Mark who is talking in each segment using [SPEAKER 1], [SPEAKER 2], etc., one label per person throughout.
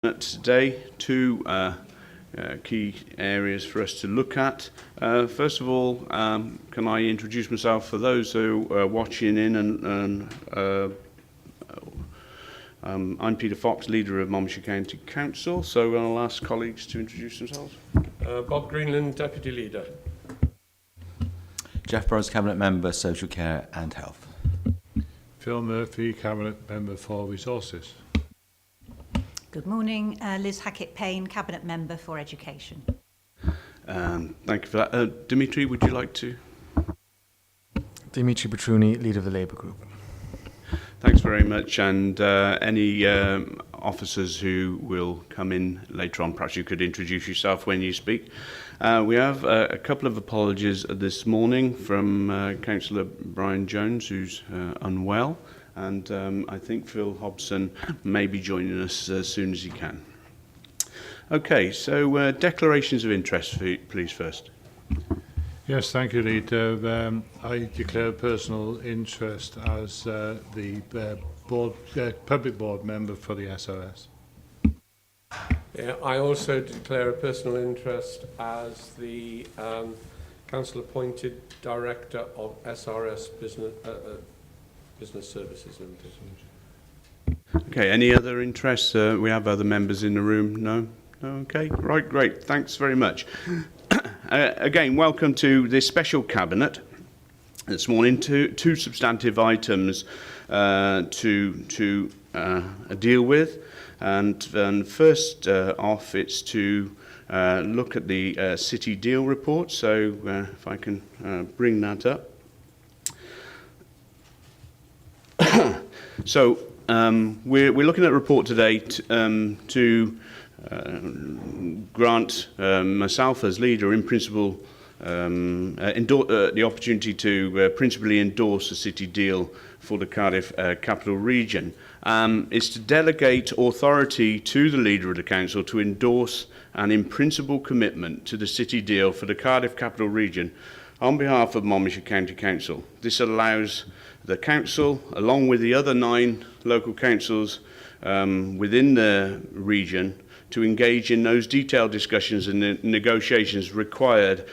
[SPEAKER 1] Today, two key areas for us to look at. First of all, can I introduce myself for those who are watching in, I'm Peter Fox, leader of Monmouthshire County Council, so I'll ask colleagues to introduce themselves.
[SPEAKER 2] Bob Greenland, Deputy Leader.
[SPEAKER 3] Jeff Burrows, Cabinet Member, Social Care and Health.
[SPEAKER 4] Phil Murphy, Cabinet Member for Resources.
[SPEAKER 5] Good morning, Liz Hackett-Payne, Cabinet Member for Education.
[SPEAKER 1] Thank you for that. Dimitri, would you like to?
[SPEAKER 6] Dimitri Petruni, Leader of the Labour Group.
[SPEAKER 1] Thanks very much. And any officers who will come in later on, perhaps you could introduce yourself when you speak. We have a couple of apologies this morning from Councillor Brian Jones, who's unwell. And I think Phil Hobson may be joining us as soon as he can. Okay, so declarations of interest, please, first.
[SPEAKER 4] Yes, thank you, Leader. I declare personal interest as the public board member for the SRS.
[SPEAKER 2] Yeah, I also declare a personal interest as the council-appointed Director of SRS Business Services Limited.
[SPEAKER 1] Okay, any other interests? We have other members in the room? No? Okay, right, great. Thanks very much. Again, welcome to this special cabinet this morning. Two substantive items to deal with. And first off, it's to look at the City Deal report. So if I can bring that up. So we're looking at a report today to grant myself as leader in principle the opportunity to principally endorse a city deal for the Cardiff capital region. It's to delegate authority to the leader of the council to endorse an in principle commitment to the city deal for the Cardiff capital region on behalf of Monmouthshire County Council. This allows the council, along with the other 9 local councils within the region, to engage in those detailed discussions and negotiations required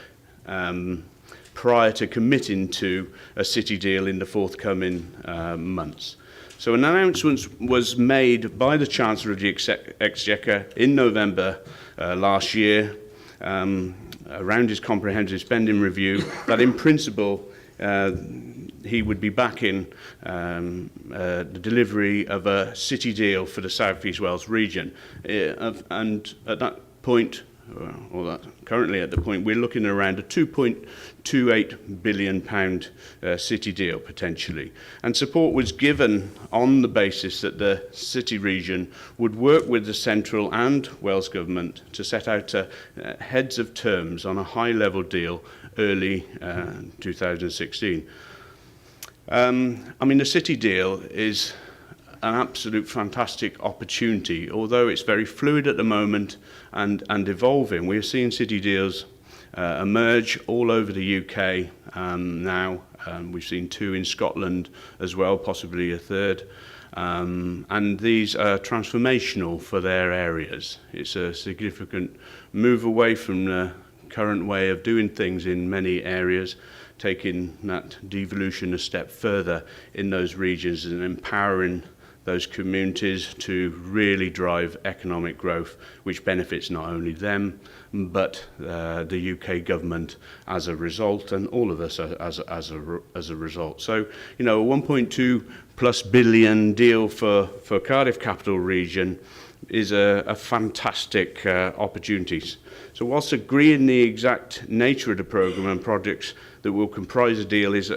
[SPEAKER 1] prior to committing to a city deal in the forthcoming months. So an announcement was made by the Chancellor of the Exchequer in November last year around his comprehensive spending review that in principle he would be backing the delivery of a city deal for the South East Wales region. And at that point, currently at the point, we're looking at around a £2.28 billion city deal potentially. And support was given on the basis that the city region would work with the central and Wales government to set out heads of terms on a high-level deal early 2016. I mean, the city deal is an absolute fantastic opportunity, although it's very fluid at the moment and evolving. We're seeing city deals emerge all over the UK now. We've seen 2 in Scotland as well, possibly a third. And these are transformational for their areas. It's a significant move away from the current way of doing things in many areas, taking that devolution a step further in those regions and empowering those communities to really drive economic growth, which benefits not only them, but the UK government as a result, and all of us as a result. So, you know, a 1.2+ billion deal for Cardiff capital region is a fantastic opportunity. So whilst agreeing the exact nature of the programme and projects that will comprise a deal is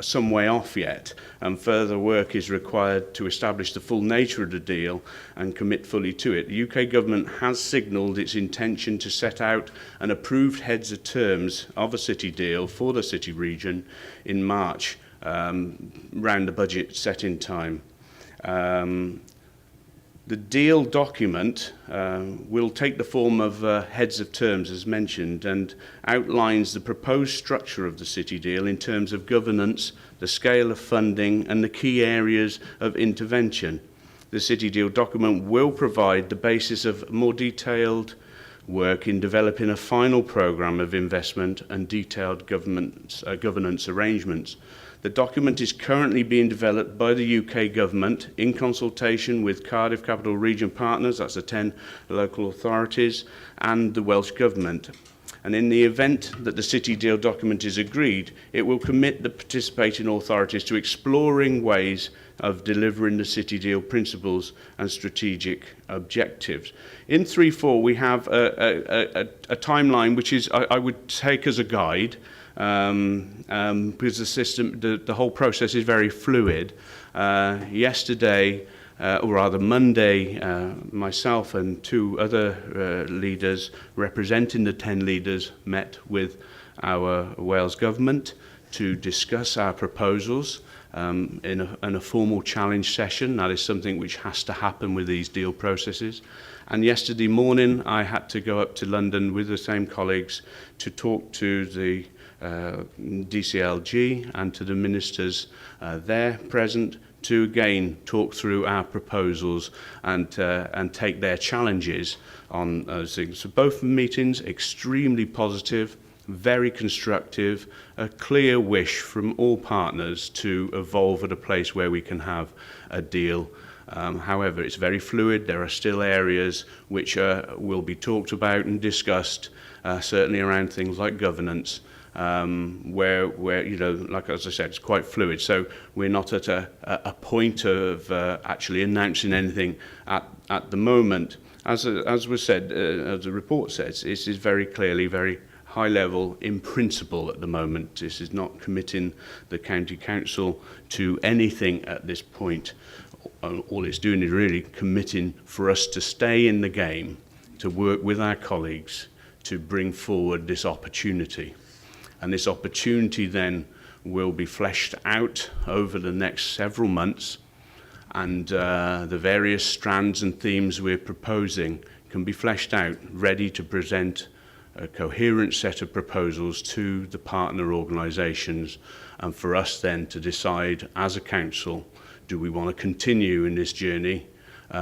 [SPEAKER 1] some way off yet, and further work is required to establish the full nature of the deal and commit fully to it. The UK government has signalled its intention to set out an approved heads of terms of a city deal for the city region in March, round the budget setting time. The deal document will take the form of heads of terms, as mentioned, and outlines the proposed structure of the city deal in terms of governance, the scale of funding, and the key areas of intervention. The City Deal document will provide the basis of more detailed work in developing a final programme of investment and detailed governance arrangements. The document is currently being developed by the UK Government in consultation with Cardiff Capital Region partners, that's the 10 local authorities, and the Welsh Government. And in the event that the City Deal document is agreed, it will commit the participating authorities to exploring ways of delivering the City Deal principles and strategic objectives. In 3.4, we have a timeline which is, I would take as a guide, because the whole process is very fluid. Yesterday, or rather Monday, myself and two other leaders representing the 10 leaders met with our Wales Government to discuss our proposals in a formal challenge session. That is something which has to happen with these deal processes. And yesterday morning, I had to go up to London with the same colleagues to talk to the DCLG and to the ministers there present to again talk through our proposals and take their challenges on those things. So both meetings extremely positive, very constructive, a clear wish from all partners to evolve at a place where we can have a deal. However, it's very fluid. There are still areas which will be talked about and discussed, certainly around things like governance, where you know, like as I said, it's quite fluid. So we're not at a point of actually announcing anything at the moment. As was said, as the report says, this is very clearly very high level in principle at the moment. This is not committing the county council to anything at this point. All it's doing is really committing for us to stay in the game, to work with our colleagues to bring forward this opportunity. And this opportunity then will be fleshed out over the next several months, and the various strands and themes we're proposing can be fleshed out, ready to present a coherent set of proposals to the partner organisations, and for us then to decide as a council, do we want to continue in this journey? You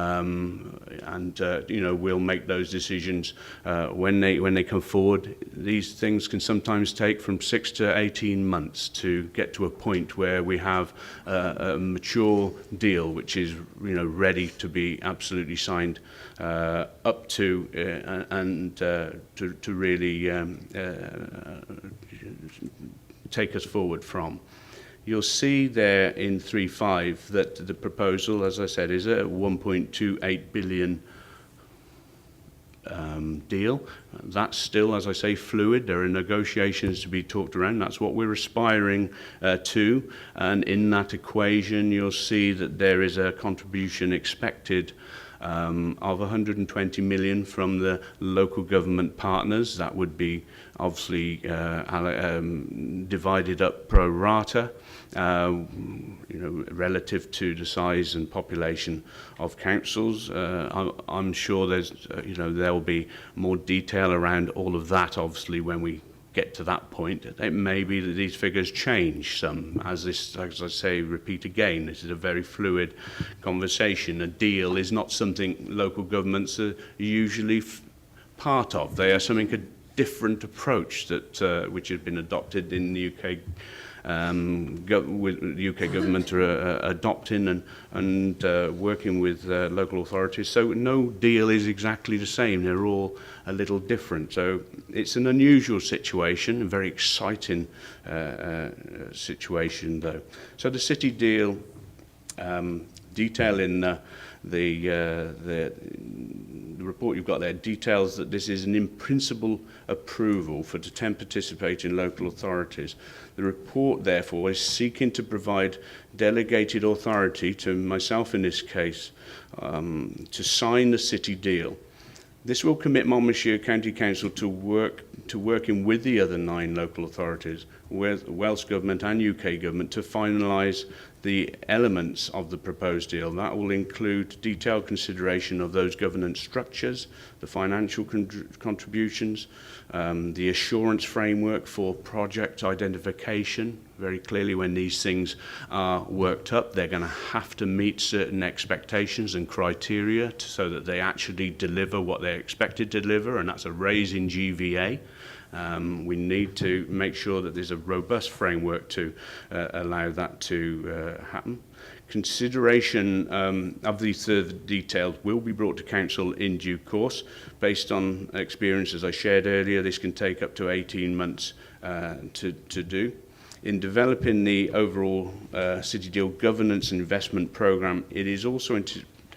[SPEAKER 1] know, we'll make those decisions when they come forward. These things can sometimes take from 6 to 18 months to get to a point where we have a mature deal which is, you know, ready to be absolutely signed up to and to really take us forward from. You'll see there in 3.5 that the proposal, as I said, is a 1.28 billion deal. That's still, as I say, fluid. There are negotiations to be talked around. That's what we're aspiring to. And in that equation, you'll see that there is a contribution expected of 120 million from the local government partners. That would be obviously divided up pro rata, you know, relative to the size and population of councils. I'm sure there's, you know, there will be more detail around all of that, obviously, when we get to that point. It may be that these figures change some, as I say, repeat again, this is a very fluid conversation. A deal is not something local governments are usually part of. They are something a different approach that which has been adopted in the UK. With the UK government are adopting and working with local authorities. So no deal is exactly the same. They're all a little different. So it's an unusual situation, a very exciting situation though. So the city deal detail in the report you've got there details that this is an in-principle approval for the 10 participating local authorities. The report, therefore, is seeking to provide delegated authority to myself in this case to sign the city deal. This will commit Monmouthshire County Council to working with the other 9 local authorities, with Welsh Government and UK Government, to finalise the elements of the proposed deal. That will include detailed consideration of those governance structures, the financial contributions, the assurance framework for project identification. Very clearly, when these things are worked up, they're going to have to meet certain expectations and criteria so that they actually deliver what they're expected to deliver, and that's a raise in GVA. We need to make sure that there's a robust framework to allow that to happen. Consideration of these further details will be brought to Council in due course. Based on experience, as I shared earlier, this can take up to 18 months to do. In developing the overall City Deal governance and investment programme, it is also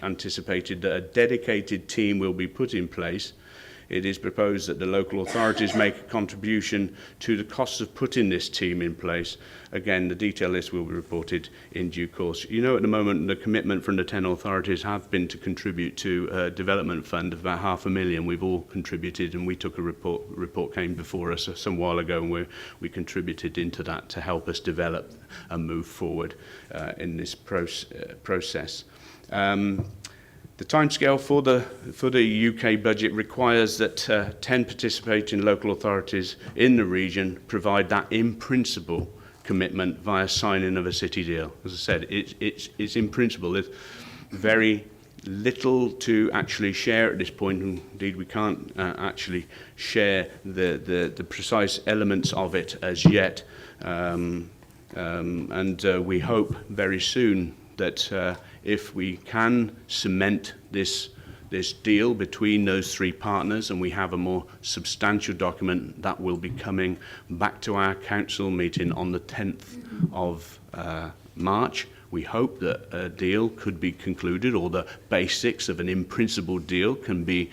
[SPEAKER 1] anticipated that a dedicated team will be put in place. It is proposed that the local authorities make a contribution to the costs of putting this team in place. Again, the detail list will be reported in due course. You know, at the moment, the commitment from the 10 authorities have been to contribute to a development fund of about £500,000. We've all contributed, and we took a report came before us some while ago, and we contributed into that to help us develop and move forward in this process. The timescale for the UK budget requires that 10 participating local authorities in the region provide that in principle commitment via signing of a city deal. As I said, it's in principle. There's very little to actually share at this point. Indeed, we can't actually share the precise elements of it as yet. And we hope very soon that if we can cement this deal between those three partners and we have a more substantial document, that will be coming back to our council meeting on the 10th of March. We hope that a deal could be concluded, or the basics of an in-principle deal can be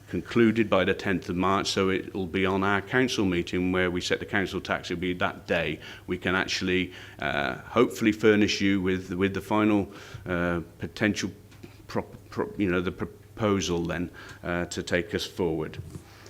[SPEAKER 1] concluded by the 10th of March, so it will be on our council meeting where we set the council tax. It will be that day we can actually hopefully furnish you with the final potential the proposal then to take us forward.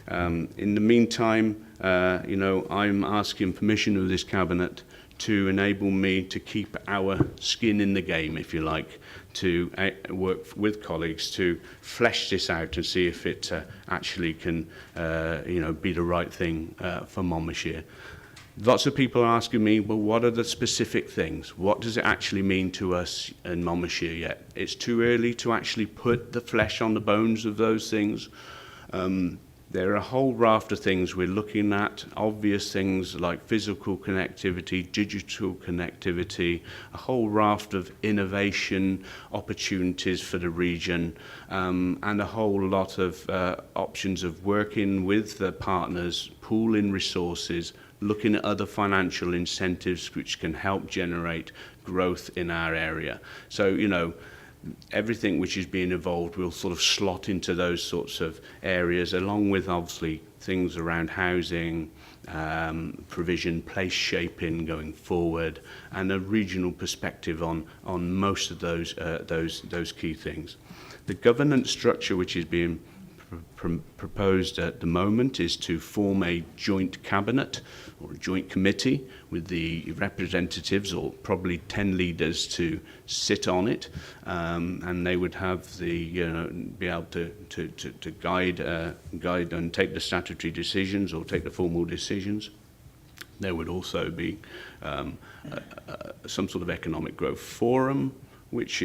[SPEAKER 1] In the meantime, I'm asking permission of this cabinet to enable me to keep our skin in the game, if you like, to work with colleagues to flesh this out and see if it actually can, be the right thing for Monmouthshire. Lots of people are asking me, well, what are the specific things? What does it actually mean to us in Monmouthshire yet? It's too early to actually put the flesh on the bones of those things. There are a whole raft of things we're looking at, obvious things like physical connectivity, digital connectivity, a whole raft of innovation opportunities for the region, and a whole lot of options of working with the partners, pooling resources, looking at other financial incentives which can help generate growth in our area. So, everything which is being evolved will sort of slot into those sorts of areas, along with obviously things around housing, provision, place shaping going forward, and a regional perspective on most of those key things. The governance structure which is being proposed at the moment is to form a joint cabinet or a joint committee with the representatives, or probably 10 leaders, to sit on it, and they would have the be able to guide and take the statutory decisions or take the formal decisions. There would also be some sort of economic growth forum, which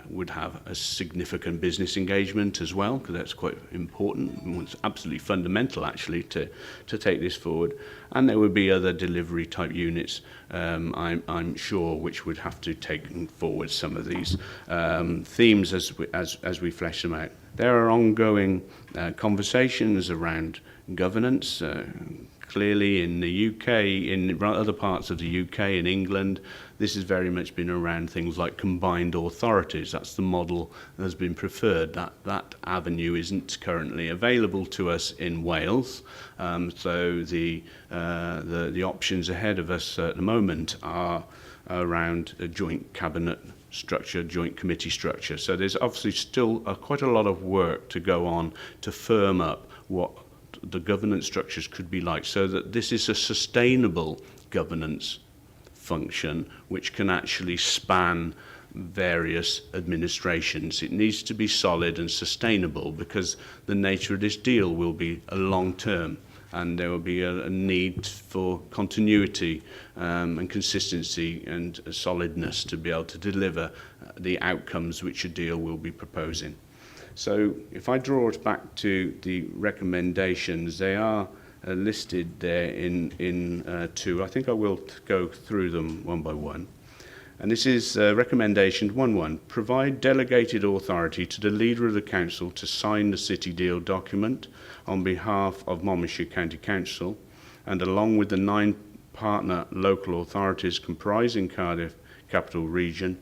[SPEAKER 1] would have a significant business engagement as well, because that's quite important. It's absolutely fundamental, actually, to take this forward. And there would be other delivery type units, I'm sure, which would have to take forward some of these themes as we flesh them out. There are ongoing conversations around governance. Clearly in the UK, in other parts of the UK, in England, this has very much been around things like combined authorities. That's the model that has been preferred. That avenue isn't currently available to us in Wales. So the options ahead of us at the moment are around a joint cabinet structure, joint committee structure. So there's obviously still quite a lot of work to go on to firm up what the governance structures could be like, so that this is a sustainable governance function which can actually span various administrations. It needs to be solid and sustainable because the nature of this deal will be a long term, and there will be a need for continuity and consistency and solidness to be able to deliver the outcomes which a deal will be proposing. So if I draw us back to the recommendations, they are listed there in two. I think I will go through them one by one. And this is recommendation 1.1. Provide delegated authority to the leader of the council to sign the city deal document on behalf of Monmouthshire County Council, and along with the 9 partner local authorities comprising Cardiff Capital Region,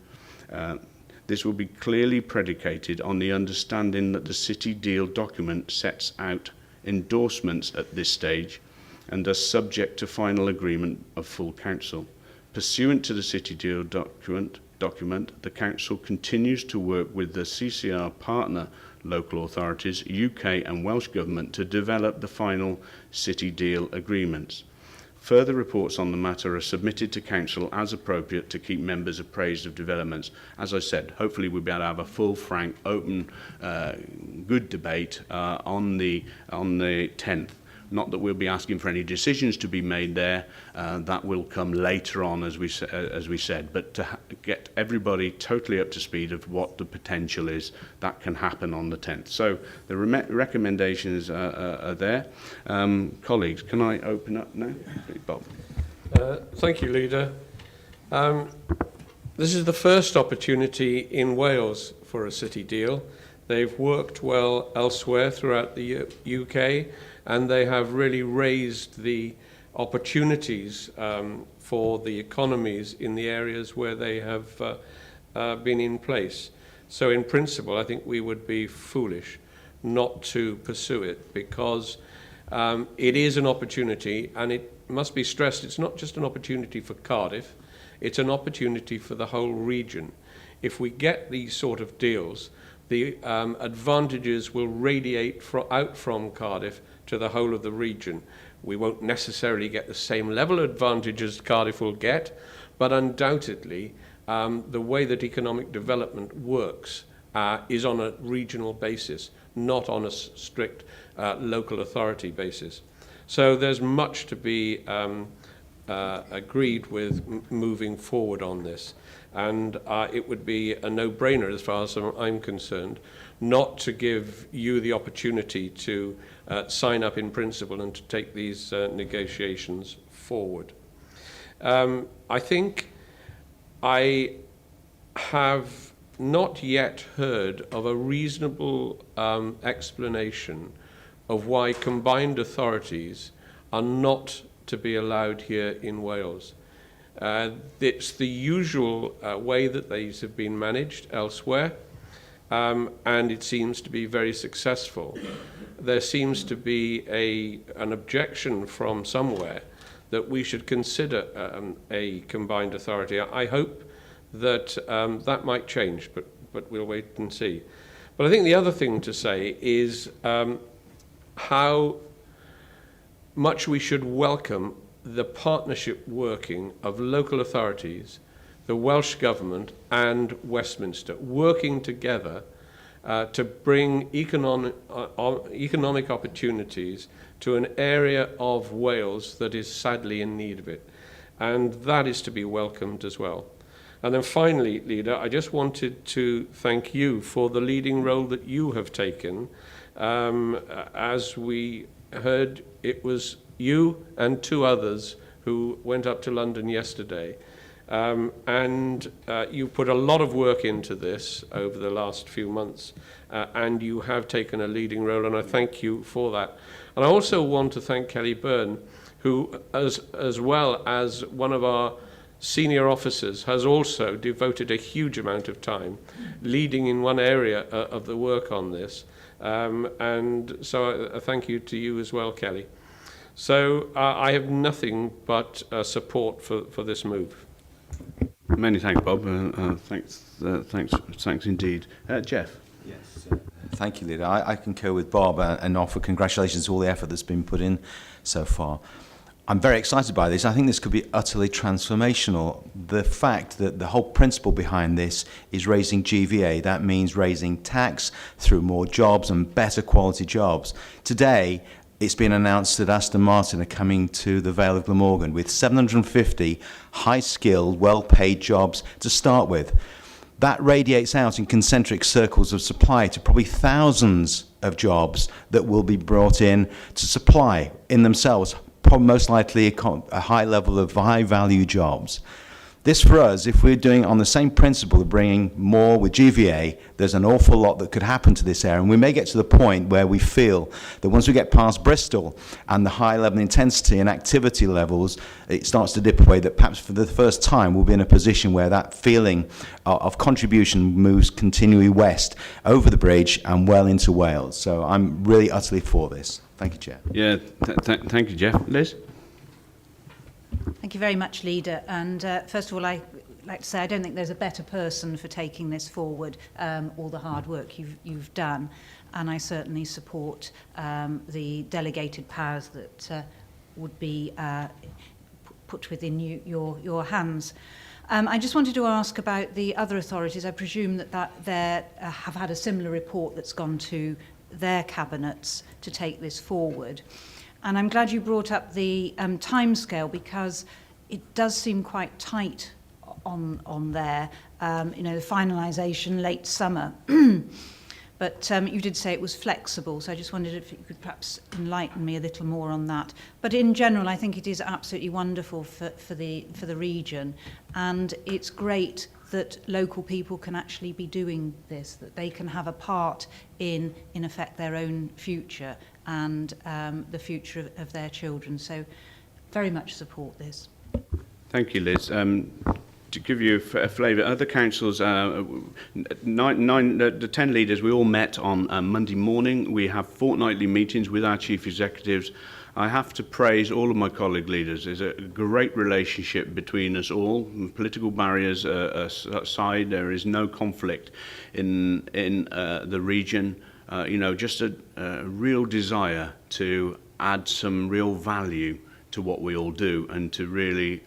[SPEAKER 1] this will be clearly predicated on the understanding that the city deal document sets out endorsements at this stage and thus subject to final agreement of full council. Pursuant to the city deal document, the council continues to work with the CCR partner local authorities, UK and Welsh Government to develop the final city deal agreements. Further reports on the matter are submitted to council as appropriate to keep members appraised of developments. As I said, hopefully we'll be able to have a full, frank, open, good debate on the 10th. Not that we'll be asking for any decisions to be made there, that will come later on, as we said, but to get everybody totally up to speed of what the potential is, that can happen on the 10th. So the recommendations are there. Colleagues, can I open up now? Bob.
[SPEAKER 2] Thank you, Leader. This is the first opportunity in Wales for a city deal. They've worked well elsewhere throughout the UK, and they have really raised the opportunities for the economies in the areas where they have been in place. So in principle, I think we would be foolish not to pursue it, because it is an opportunity, and it must be stressed, it's not just an opportunity for Cardiff, it's an opportunity for the whole region. If we get these sort of deals, the advantages will radiate out from Cardiff to the whole of the region. We won't necessarily get the same level of advantages Cardiff will get, but undoubtedly the way that economic development works is on a regional basis, not on a strict local authority basis. So there's much to be agreed with moving forward on this. And it would be a no-brainer, as far as I'm concerned, not to give you the opportunity to sign up in principle and to take these negotiations forward. I think I have not yet heard of a reasonable explanation of why combined authorities are not to be allowed here in Wales. It's the usual way that these have been managed elsewhere, and it seems to be very successful. There seems to be an objection from somewhere that we should consider a combined authority. I hope that that might change, but we'll wait and see. But I think the other thing to say is how much we should welcome the partnership working of local authorities, the Welsh Government and Westminster, working together to bring economic opportunities to an area of Wales that is sadly in need of it. And that is to be welcomed as well. And then finally, Leader, I just wanted to thank you for the leading role that you have taken. As we heard, it was you and 2 others who went up to London yesterday. And you put a lot of work into this over the last few months, and you have taken a leading role, and I thank you for that. And I also want to thank Kelly Byrne, who, as well as one of our senior officers, has also devoted a huge amount of time leading in one area of the work on this. And so a thank you to you as well, Kelly. So I have nothing but support for this move.
[SPEAKER 1] Many thanks, Bob. Thanks indeed. Jeff.
[SPEAKER 3] Yes. Thank you, Leader. I concur with Bob and offer congratulations to all the effort that's been put in so far. I'm very excited by this. I think this could be utterly transformational. The fact that the whole principle behind this is raising GVA, that means raising tax through more jobs and better quality jobs. Today, it's been announced that Aston Martin are coming to the Vale of Glamorgan with 750 high-skilled, well-paid jobs to start with. That radiates out in concentric circles of supply to probably thousands of jobs that will be brought in to supply in themselves, probably most likely a high level of high-value jobs. This for us, if we're doing it on the same principle of bringing more with GVA, there's an awful lot that could happen to this area. And we may get to the point where we feel that once we get past Bristol and the high level intensity and activity levels, it starts to dip away, that perhaps for the first time we'll be in a position where that feeling of contribution moves continually west over the bridge and well into Wales. So I'm really utterly for this. Thank you, Chair.
[SPEAKER 1] Yeah, thank you, Jeff. Liz?
[SPEAKER 5] Thank you very much, Leader. And first of all, I'd like to say I don't think there's a better person for taking this forward, all the hard work you've done. And I certainly support the delegated powers that would be put within your hands. I just wanted to ask about the other authorities. I presume that they have had a similar report that's gone to their cabinets to take this forward. And I'm glad you brought up the timescale, because it does seem quite tight on there. The finalisation late summer. But you did say it was flexible, so I just wondered if you could perhaps enlighten me a little more on that. But in general, I think it is absolutely wonderful for the region, and it's great that local people can actually be doing this, that they can have a part in effect, their own future and the future of their children. So very much support this.
[SPEAKER 1] Thank you, Liz. To give you a flavour, other councils, the 10 leaders, we all met on Monday morning. We have fortnightly meetings with our chief executives. I have to praise all of my colleague leaders. There's a great relationship between us all. Political barriers aside, there is no conflict in the region. Just a real desire to add some real value to what we all do and to really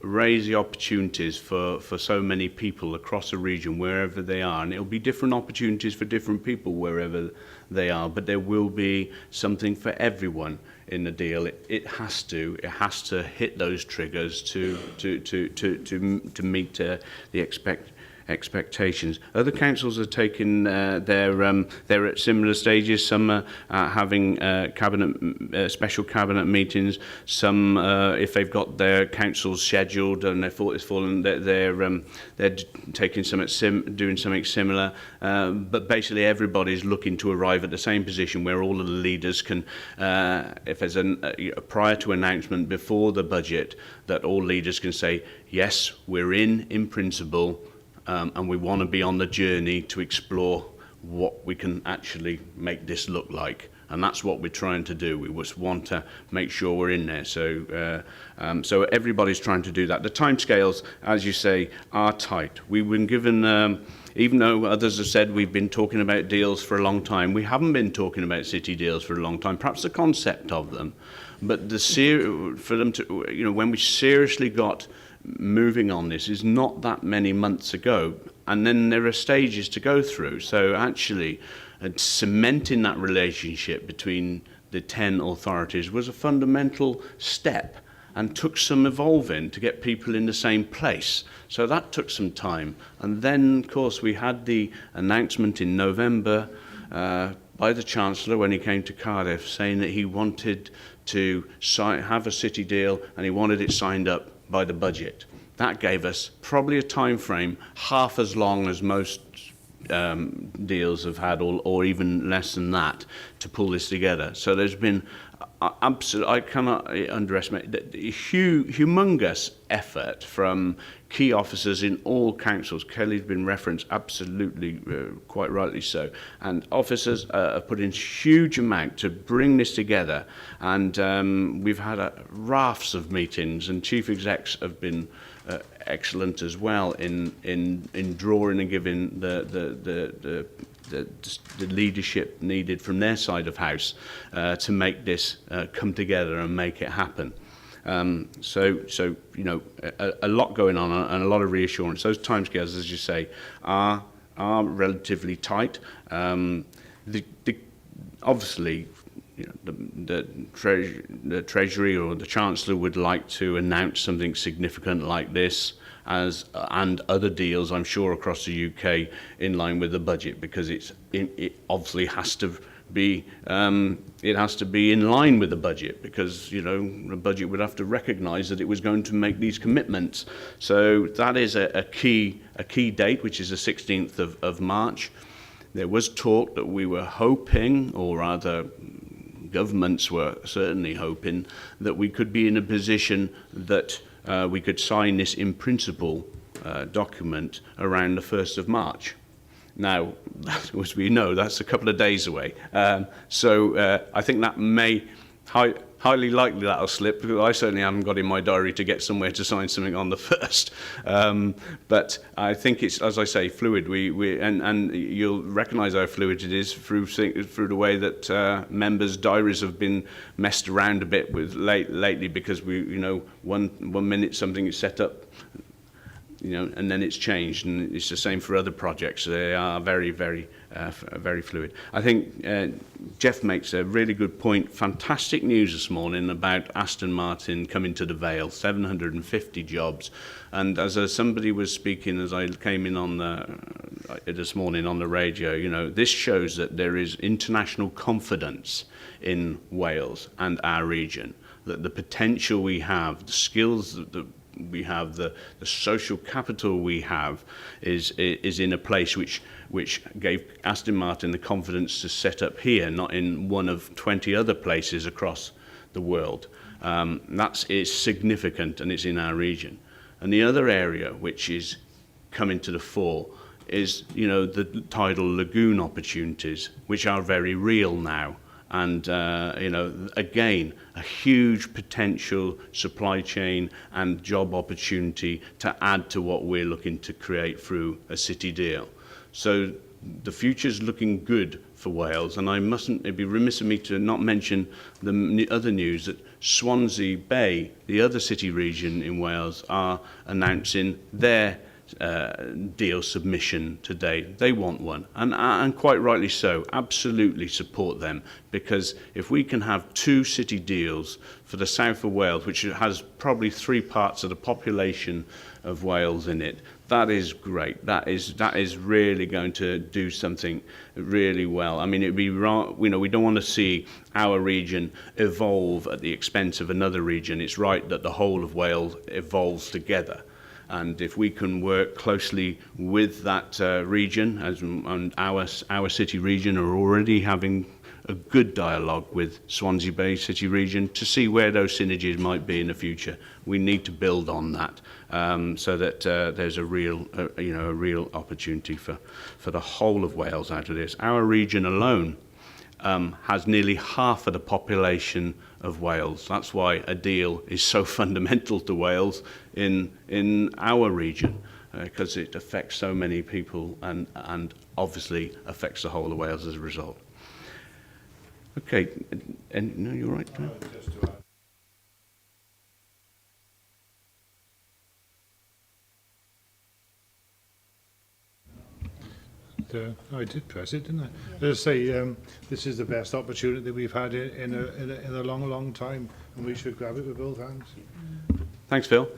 [SPEAKER 1] raise the opportunities for so many people across the region, wherever they are. And it'll be different opportunities for different people wherever they are, but there will be something for everyone in the deal. It has to hit those triggers to meet the expectations. Other councils are taking they're at similar stages. Some are having special cabinet meetings. Some, if they've got their councils scheduled and their thought is fallen, they're taking doing something similar. But basically, everybody's looking to arrive at the same position where all of the leaders can, if there's a prior to announcement before the budget, that all leaders can say, yes, we're in principle. And we want to be on the journey to explore what we can actually make this look like. And that's what we're trying to do. We just want to make sure we're in there. So everybody's trying to do that. The timescales, as you say, are tight. We've been given, even though others have said we've been talking about deals for a long time, we haven't been talking about city deals for a long time. Perhaps the concept of them, but for them to, when we seriously got moving on this is not that many months ago, and then there are stages to go through. So actually cementing that relationship between the 10 authorities was a fundamental step and took some evolving to get people in the same place. So that took some time. And then, of course, we had the announcement in November by the Chancellor when he came to Cardiff saying that he wanted to have a city deal and he wanted it signed up by the budget. That gave us probably a time frame half as long as most deals have had, or even less than that, to pull this together. So there's been I cannot underestimate the humongous effort from key officers in all councils. Kelly's been referenced, absolutely, quite rightly so. And officers have put in huge amount to bring this together. And we've had rafts of meetings, and chief execs have been excellent as well in drawing and giving the leadership needed from their side of house to make this come together and make it happen. So you know, a lot going on and a lot of reassurance. Those timescales, as you say, are relatively tight. Obviously, you know, the Treasury or the Chancellor would like to announce something significant like this, and other deals, I'm sure, across the UK in line with the budget, because it obviously has to be in line with the budget, because, you know, the budget would have to recognise that it was going to make these commitments. So that is a key date, which is the 16th of March. There was talk that we were hoping, or rather governments were certainly hoping, that we could be in a position that we could sign this in principle document around the 1st of March. Now, as we know, that's a couple of days away. So I think that may, highly likely that'll slip, because I certainly haven't got in my diary to get somewhere to sign something on the 1st. But I think it's, as I say, fluid. And you'll recognise how fluid it is through the way that members' diaries have been messed around a bit with lately, because one minute something is set up, and then it's changed, and it's the same for other projects. They are very, very, very fluid. I think Jeff makes a really good point. Fantastic news this morning about Aston Martin coming to the Vale, 750 jobs. And as somebody was speaking as I came in on this morning on the radio, this shows that there is international confidence in Wales and our region, that the potential we have, the skills that we have, the social capital we have is in a place which gave Aston Martin the confidence to set up here, not in one of 20 other places across the world. That is significant, and it's in our region. And the other area which is coming to the fore is, the tidal lagoon opportunities, which are very real now. And, again, a huge potential supply chain and job opportunity to add to what we're looking to create through a city deal. So the future's looking good for Wales, and it'd be remiss of me to not mention the other news that Swansea Bay, the other city region in Wales, are announcing their deal submission today. They want one, and quite rightly so. Absolutely support them, because if we can have 2 city deals for the south of Wales, which has probably 3 parts of the population of Wales in it, that is great. That is really going to do something really well. I mean, it'd be wrong. We don't want to see our region evolve at the expense of another region. It's right that the whole of Wales evolves together. And if we can work closely with that region, and our city region are already having a good dialogue with Swansea Bay City region to see where those synergies might be in the future. We need to build on that, so that there's a real opportunity for the whole of Wales out of this. Our region alone has nearly half of the population of Wales. That's why a deal is so fundamental to Wales in our region, because it affects so many people and obviously affects the whole of Wales as a result. Okay, and no, you're right.
[SPEAKER 4] I did press it, didn't I? Yeah. As I say, this is the best opportunity that we've had in a long, long time, and we should grab it with both hands.
[SPEAKER 1] Thanks, Phil.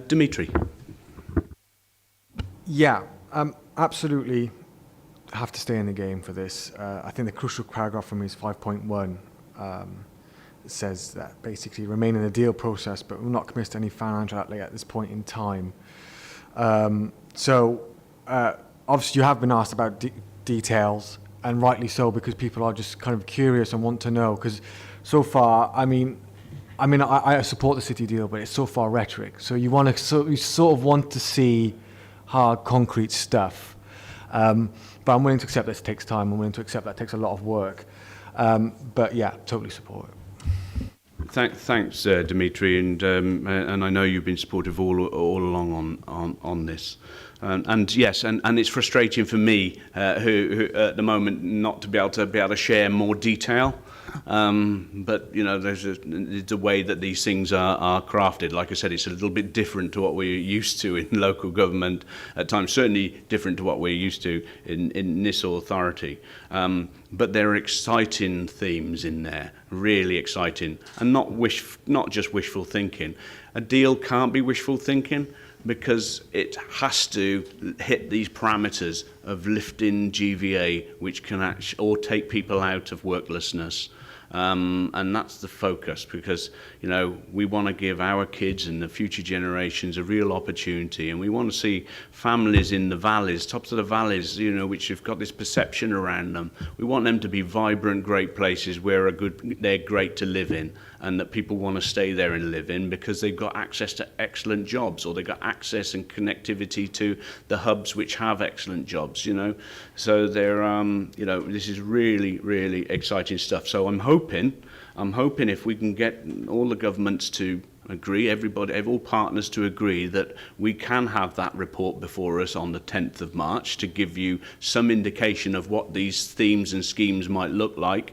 [SPEAKER 1] Dimitri.
[SPEAKER 6] Yeah, absolutely have to stay in the game for this. I think the crucial paragraph from me is 5.1. Says that basically remain in the deal process, but will not commit to any financial outlay at this point in time. Obviously, you have been asked about details, and rightly so, because people are just kind of curious and want to know. Because so far, I support the city deal, but it's so far rhetoric. So you sort of want to see hard, concrete stuff. But I'm willing to accept that it takes time. I'm willing to accept that it takes a lot of work. But yeah, totally support it.
[SPEAKER 1] Thanks, Dimitri, and I know you've been supportive all along on this. And yes, and it's frustrating for me, who at the moment not to be able to share more detail. but you know, there's a way that these things are crafted. Like I said, it's a little bit different to what we're used to in local government at times, certainly different to what we're used to in this authority. But there are exciting themes in there, really exciting, and not just wishful thinking. A deal can't be wishful thinking, because it has to hit these parameters of lifting GVA, which can or take people out of worklessness. And that's the focus, because, you know, we want to give our kids and the future generations a real opportunity, and we want to see families in the valleys, tops of the valleys, you know, which have got this perception around them. We want them to be vibrant, great places where they're great to live in, and that people want to stay there and live in because they've got access to excellent jobs, or they've got access and connectivity to the hubs which have excellent jobs, you know. So they're, you know, this is really, really exciting stuff. So I'm hoping if we can get all the governments to agree, all partners to agree that we can have that report before us on the 10th of March to give you some indication of what these themes and schemes might look like.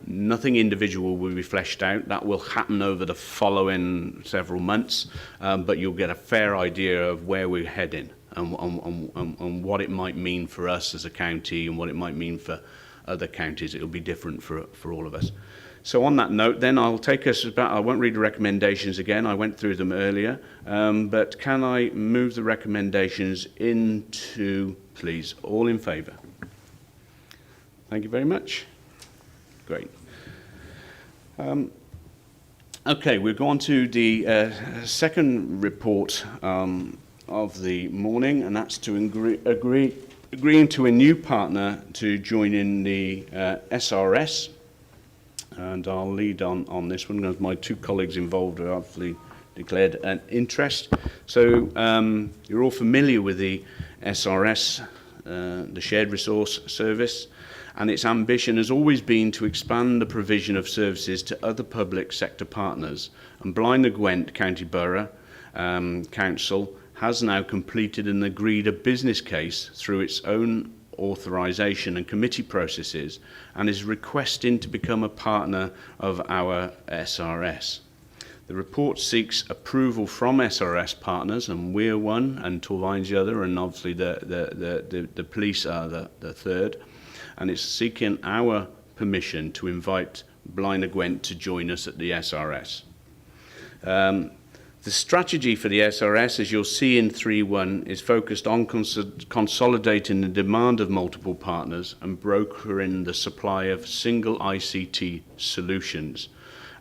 [SPEAKER 1] Nothing individual will be fleshed out. That will happen over the following several months, but you'll get a fair idea of where we're heading and what it might mean for us as a county and what it might mean for other counties. It'll be different for all of us. So on that note, then I'll take us about, I won't read the recommendations again, I went through them earlier, but can I move the recommendations into, please, all in favour? Thank you very much. Great. Okay, we'll go on to the second report of the morning, and that's to agreeing to a new partner to join in the SRS. And I'll lead on this one, because my two colleagues involved have obviously declared an interest. So you're all familiar with the SRS, the Shared Resource Service, and its ambition has always been to expand the provision of services to other public sector partners. And Blaenau Gwent County Borough Council has now completed and agreed a business case through its own authorisation and committee processes, and is requesting to become a partner of our SRS. The report seeks approval from SRS partners, and we're one, and Torvine's the other, and obviously the police are the third, and it's seeking our permission to invite Blaenau Gwent to join us at the SRS. The strategy for the SRS, as you'll see in 3.1, is focused on consolidating the demand of multiple partners and brokering the supply of single ICT solutions.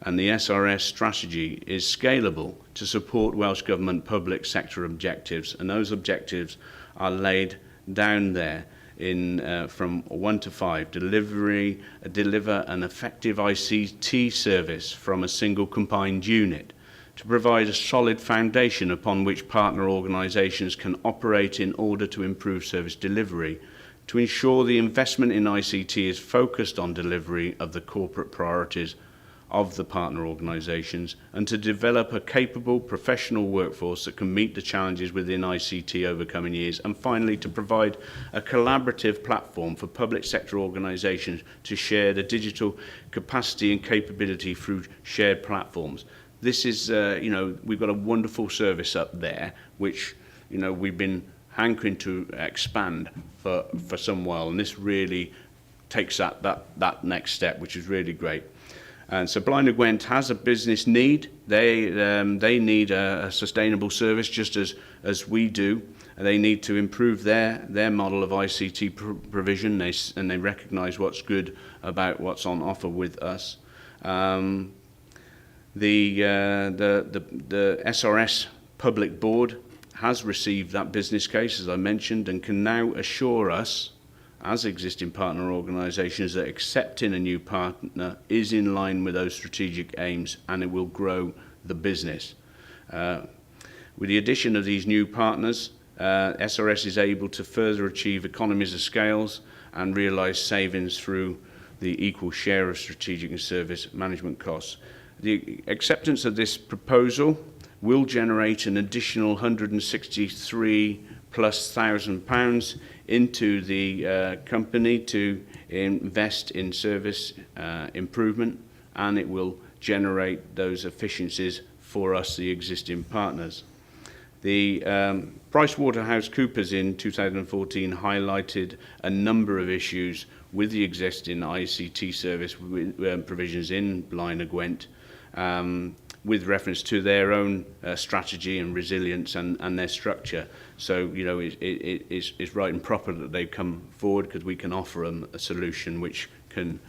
[SPEAKER 1] And the SRS strategy is scalable to support Welsh Government public sector objectives, and those objectives are laid down there in from 1 to 5. Deliver an effective ICT service from a single combined unit, to provide a solid foundation upon which partner organisations can operate in order to improve service delivery, to ensure the investment in ICT is focused on delivery of the corporate priorities of the partner organisations, and to develop a capable professional workforce that can meet the challenges within ICT over coming years, and finally to provide a collaborative platform for public sector organisations to share the digital capacity and capability through shared platforms. This is, you know, we've got a wonderful service up there, which, you know, we've been hankering to expand for some while, and this really takes that next step, which is really great. And so Blaenau Gwent has a business need. They need a sustainable service just as we do. They need to improve their model of ICT provision, and they recognise what's good about what's on offer with us. The SRS Public Board has received that business case, as I mentioned, and can now assure us, as existing partner organisations, that accepting a new partner is in line with those strategic aims, and it will grow the business. With the addition of these new partners, SRS is able to further achieve economies of scales and realise savings through the equal share of strategic and service management costs. The acceptance of this proposal will generate an additional 163 plus £1,000 into the company to invest in service improvement, and it will generate those efficiencies for us, the existing partners. The PricewaterhouseCoopers in 2014 highlighted a number of issues with the existing ICT service provisions in Blaen y Gwent, with reference to their own strategy and resilience and their structure. So, you know, it's right and proper that they've come forward, because we can offer them a solution which can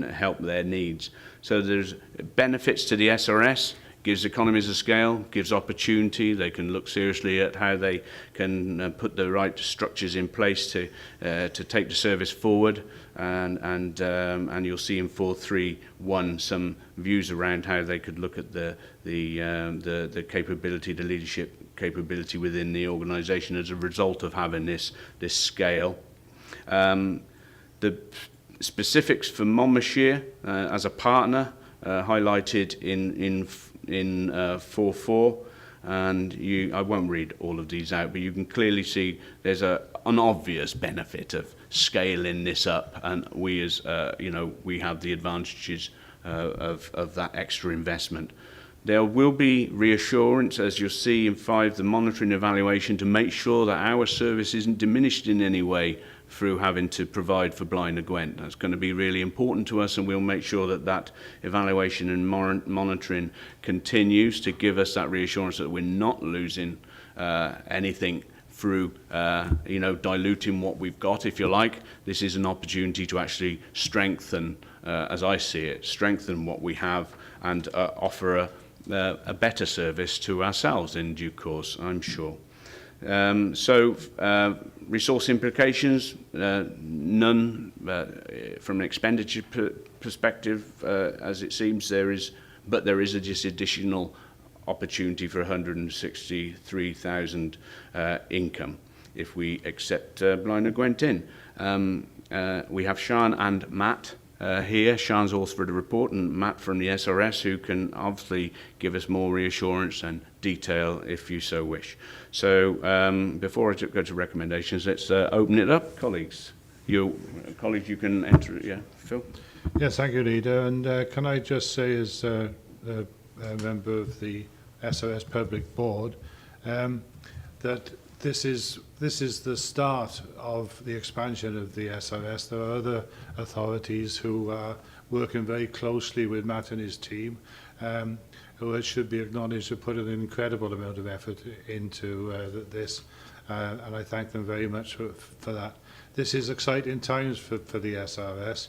[SPEAKER 1] help their needs. So there's benefits to the SRS, gives economies of scale, gives opportunity. They can look seriously at how they can put the right structures in place to take the service forward, and you'll see in 4.3.1 some views around how they could look at the capability, the leadership capability within the organisation as a result of having this scale. The specifics for Monmouthshire as a partner highlighted in 4.4, and I won't read all of these out, but you can clearly see there's an obvious benefit of scaling this up, and we as we have the advantages of that extra investment. There will be reassurance, as you'll see in 5, the monitoring evaluation, to make sure that our service isn't diminished in any way through having to provide for Blaen y Gwent. That's going to be really important to us, and we'll make sure that that evaluation and monitoring continues to give us that reassurance that we're not losing anything through diluting what we've got, if you like. This is an opportunity to actually strengthen, as I see it, strengthen what we have and offer a better service to ourselves in due course, I'm sure. Resource implications, none from an expenditure perspective, as it seems there is, but there is just additional opportunity for 163,000 income if we accept Blaen y Gwent in. We have Sian and Matt here. Sian's authored a report, and Matt from the SRS, who can obviously give us more reassurance and detail if you so wish. So before I go to recommendations, let's open it up. Colleagues, you can enter it. Yeah, Phil?
[SPEAKER 4] Yes, thank you, leader. And can I just say, as a member of the SRS Public Board, that this is the start of the expansion of the SRS. There are other authorities who are working very closely with Matt and his team, who it should be acknowledged to put an incredible amount of effort into this, and I thank them very much for that. This is exciting times for the SRS.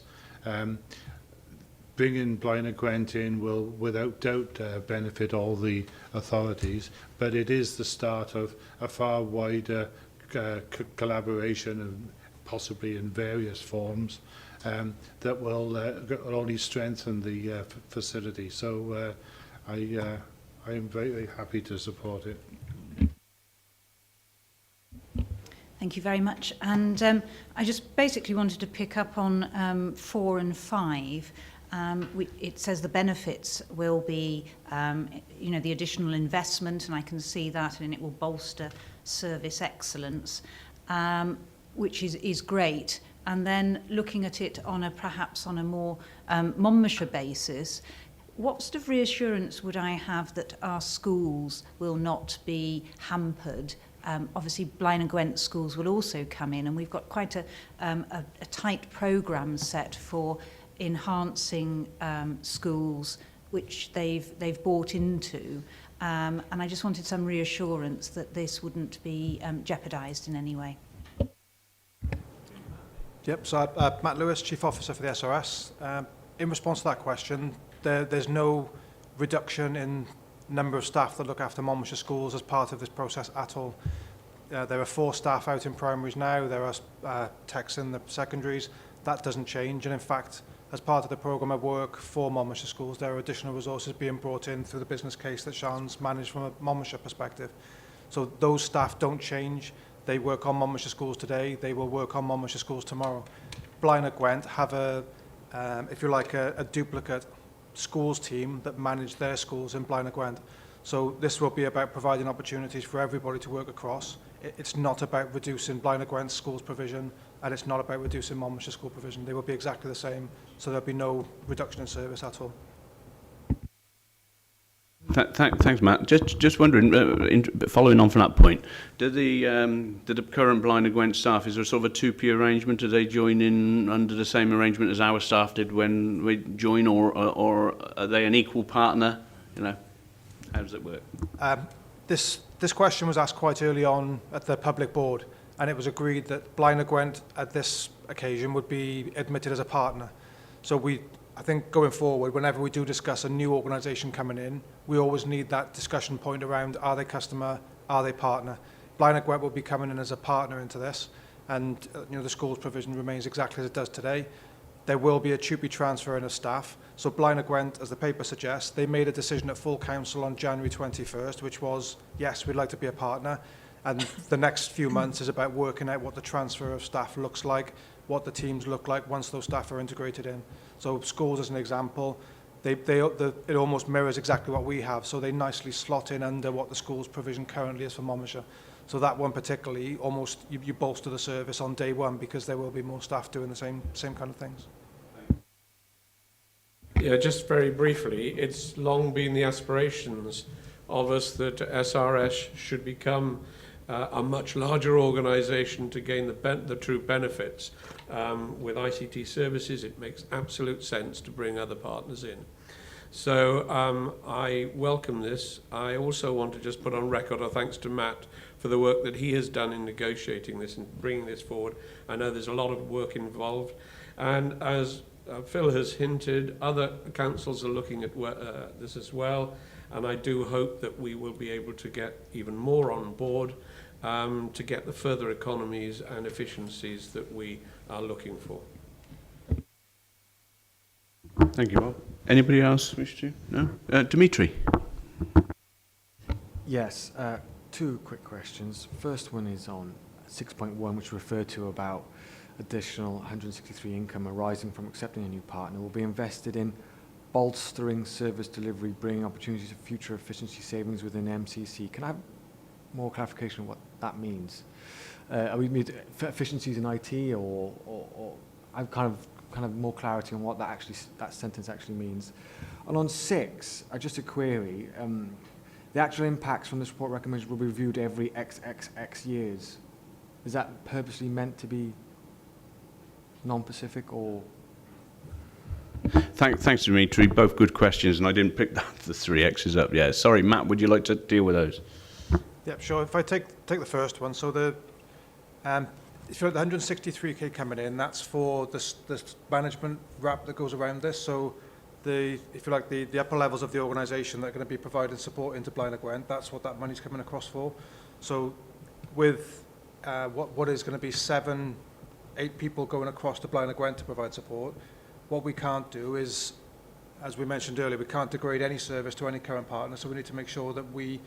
[SPEAKER 4] Bringing Blaen y Gwent in will without doubt benefit all the authorities, but it is the start of a far wider collaboration, and possibly in various forms, that will only strengthen the facility. So I am very, very happy to support it.
[SPEAKER 5] Thank you very much. And I just basically wanted to pick up on 4 and 5. It says the benefits will be, the additional investment, and I can see that, and it will bolster service excellence, which is great. And then looking at it perhaps on a more Monmouthshire basis, what sort of reassurance would I have that our schools will not be hampered? Obviously, Blaen y Gwent schools will also come in, and we've got quite a tight programme set for enhancing schools which they've bought into, and I just wanted some reassurance that this wouldn't be jeopardised in any way.
[SPEAKER 7] Yep, so Matt Lewis, Chief Officer for the SRS. In response to that question, there's no reduction in number of staff that look after Monmouthshire schools as part of this process at all. There are 4 staff out in primaries now, there are techs in the secondaries. That doesn't change, and in fact, as part of the programme of work for Monmouthshire schools, there are additional resources being brought in through the business case that Sian's managed from a Monmouthshire perspective. So those staff don't change. They work on Monmouthshire schools today. They will work on Monmouthshire schools tomorrow. Blaen y Gwent have if you like, a duplicate schools team that manage their schools in Blaen y Gwent. So this will be about providing opportunities for everybody to work across. It's not about reducing Blaenau Gwent schools provision, and it's not about reducing Monmouthshire school provision. They will be exactly the same, so there'll be no reduction in service at all.
[SPEAKER 1] Thanks, Matt. Just wondering, following on from that point, do the current Blaenau Gwent staff, is there sort of a 2P arrangement? Do they join in under the same arrangement as our staff did when we join, or are they an equal partner? You know, how does it work?
[SPEAKER 7] This question was asked quite early on at the public board, and it was agreed that Blaenau Gwent at this occasion would be admitted as a partner. So I think going forward, whenever we do discuss a new organisation coming in, we always need that discussion point around, are they customer, are they partner? Blaenau Gwent will be coming in as a partner into this, and the schools provision remains exactly as it does today. There will be a TUPE transfer in of staff. So Blaenau Gwent, as the paper suggests, they made a decision at full council on January 21st, which was, yes, we'd like to be a partner. And the next few months is about working out what the transfer of staff looks like, what the teams look like once those staff are integrated in. So schools, as an example, it almost mirrors exactly what we have. So they nicely slot in under what the schools provision currently is for Monmouthshire. So that one particularly, almost you bolster the service on day one because there will be more staff doing the same kind of things.
[SPEAKER 2] Yeah, just very briefly, it's long been the aspirations of us that SRS should become a much larger organisation to gain the true benefits. With ICT services, it makes absolute sense to bring other partners in. So I welcome this. I also want to just put on record our thanks to Matt for the work that he has done in negotiating this and bringing this forward. I know there's a lot of work involved. And as Phil has hinted, other councils are looking at this as well. And I do hope that we will be able to get even more on board to get the further economies and efficiencies that we are looking for.
[SPEAKER 1] Thank you, Bob. Anybody else wish to? No? Dimitri?
[SPEAKER 6] Yes, two quick questions. First one is on 6.1, which referred to about additional 163 income arising from accepting a new partner will be invested in bolstering service delivery, bringing opportunities for future efficiency savings within MCC. Can I have more clarification on what that means? Are we mean efficiencies in IT, or I've kind of more clarity on what that sentence actually means. And on 6, just a query. The actual impacts from this report recommendations will be reviewed every XXX years. Is that purposely meant to be non-specific, or?
[SPEAKER 1] Thanks, Dimitri. Both good questions, and I didn't pick the 3 X's up yet. Sorry, Matt, would you like to deal with those?
[SPEAKER 7] Yeah, sure. If I take the first one, so if you're at the 163k coming in, that's for this management wrap that goes around this. So if you like, the upper levels of the organisation that are going to be providing support into Blaenau Gwent, that's what that money's coming across for. So with what is going to be 7-8 people going across to Blaenau Gwent to provide support, what we can't do is, as we mentioned earlier, we can't degrade any service to any current partner, so we need to make sure that we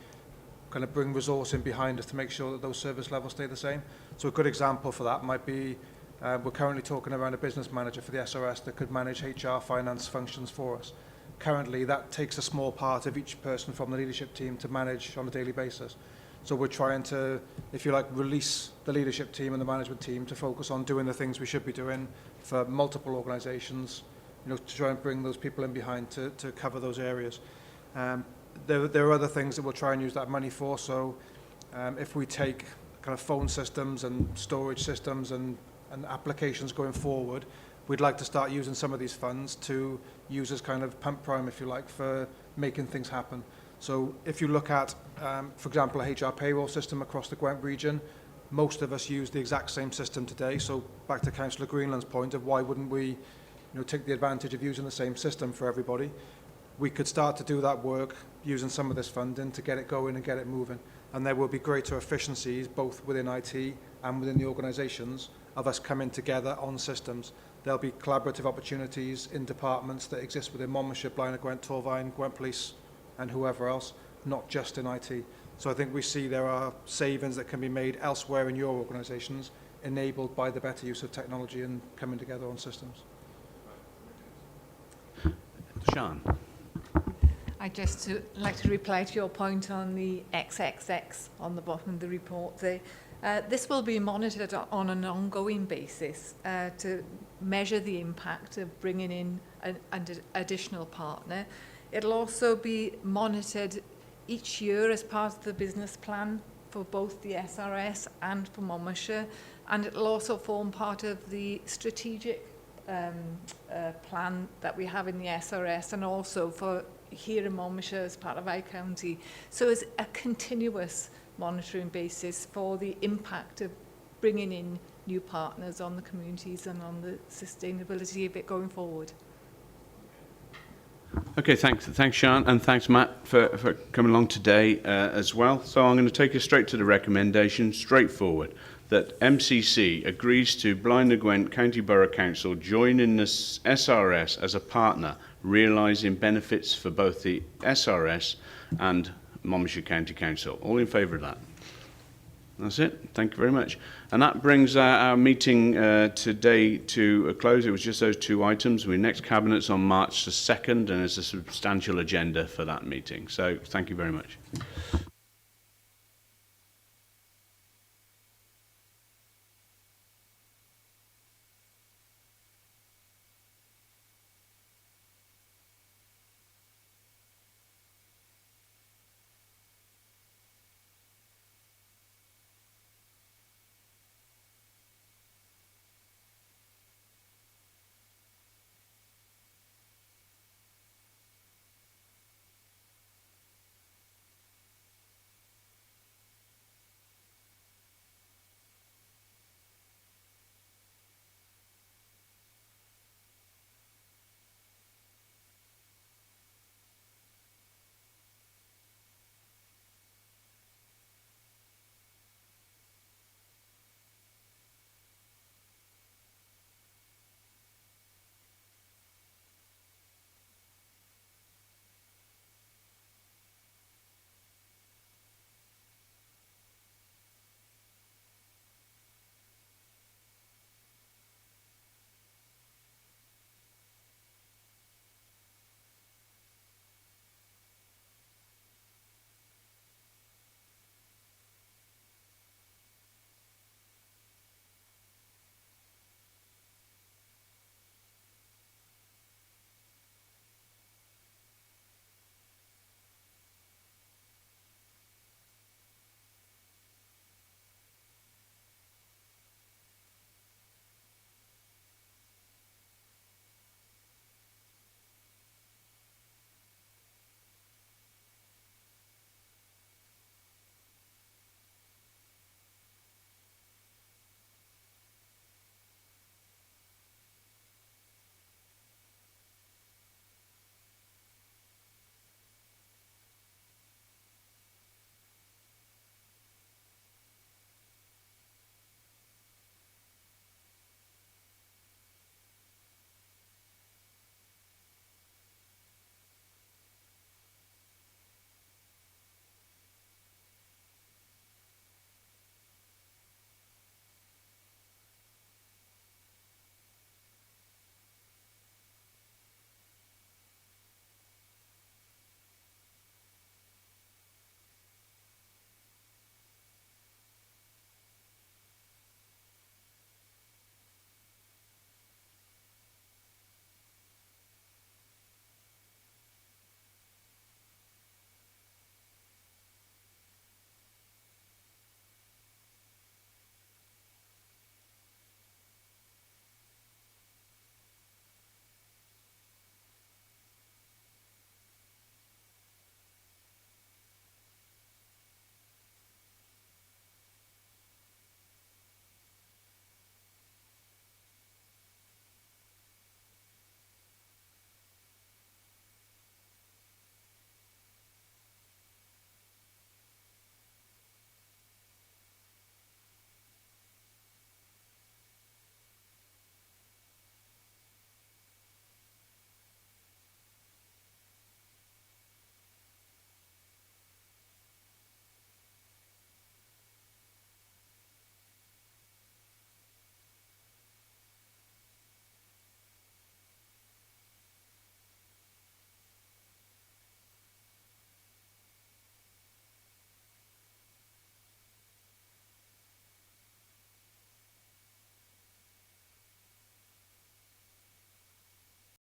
[SPEAKER 7] kind of bring resource in behind us to make sure that those service levels stay the same. So a good example for that might be, we're currently talking around a business manager for the SRS that could manage HR finance functions for us. Currently, that takes a small part of each person from the leadership team to manage on a daily basis. So we're trying to, if you like, release the leadership team and the management team to focus on doing the things we should be doing for multiple organisations, to try and bring those people in behind to cover those areas. There are other things that we'll try and use that money for. So if we take kind of phone systems and storage systems and applications going forward, we'd like to start using some of these funds to use as kind of pump prime, if you like, for making things happen. So if you look at, for example, a HR payroll system across the Gwent region, most of us use the exact same system today. So back to Councillor Greenland's point of why wouldn't we take the advantage of using the same system for everybody? We could start to do that work using some of this funding to get it going and get it moving. And there will be greater efficiencies both within IT and within the organisations of us coming together on systems. There'll be collaborative opportunities in departments that exist within Monmouthshire, Blaenau Gwent, Torvine, Gwent Police and whoever else, not just in IT. So I think we see there are savings that can be made elsewhere in your organisations enabled by the better use of technology and coming together on systems.
[SPEAKER 1] Sian.
[SPEAKER 8] I'd just like to reply to your point on the XXX on the bottom of the report there. This will be monitored on an ongoing basis to measure the impact of bringing in an additional partner. It'll also be monitored each year as part of the business plan for both the SRS and for Monmouthshire, and it'll also form part of the strategic plan that we have in the SRS, and also for here in Monmouthshire as part of our county. So it's a continuous monitoring basis for the impact of bringing in new partners on the communities and on the sustainability of it going forward.
[SPEAKER 1] Okay, thanks Sian, and thanks Matt for coming along today as well. So I'm going to take us straight to the recommendation, straightforward, that MCC agrees to Blaenau Gwent County Borough Council join in the SRS as a partner, realising benefits for both the SRS and Monmouthshire County Council. All in favour of that? That's it. Thank you very much. And that brings our meeting today to a close. It was just those two items. Our next Cabinet's on March the 2nd, and there's a substantial agenda for that meeting. So thank you very much.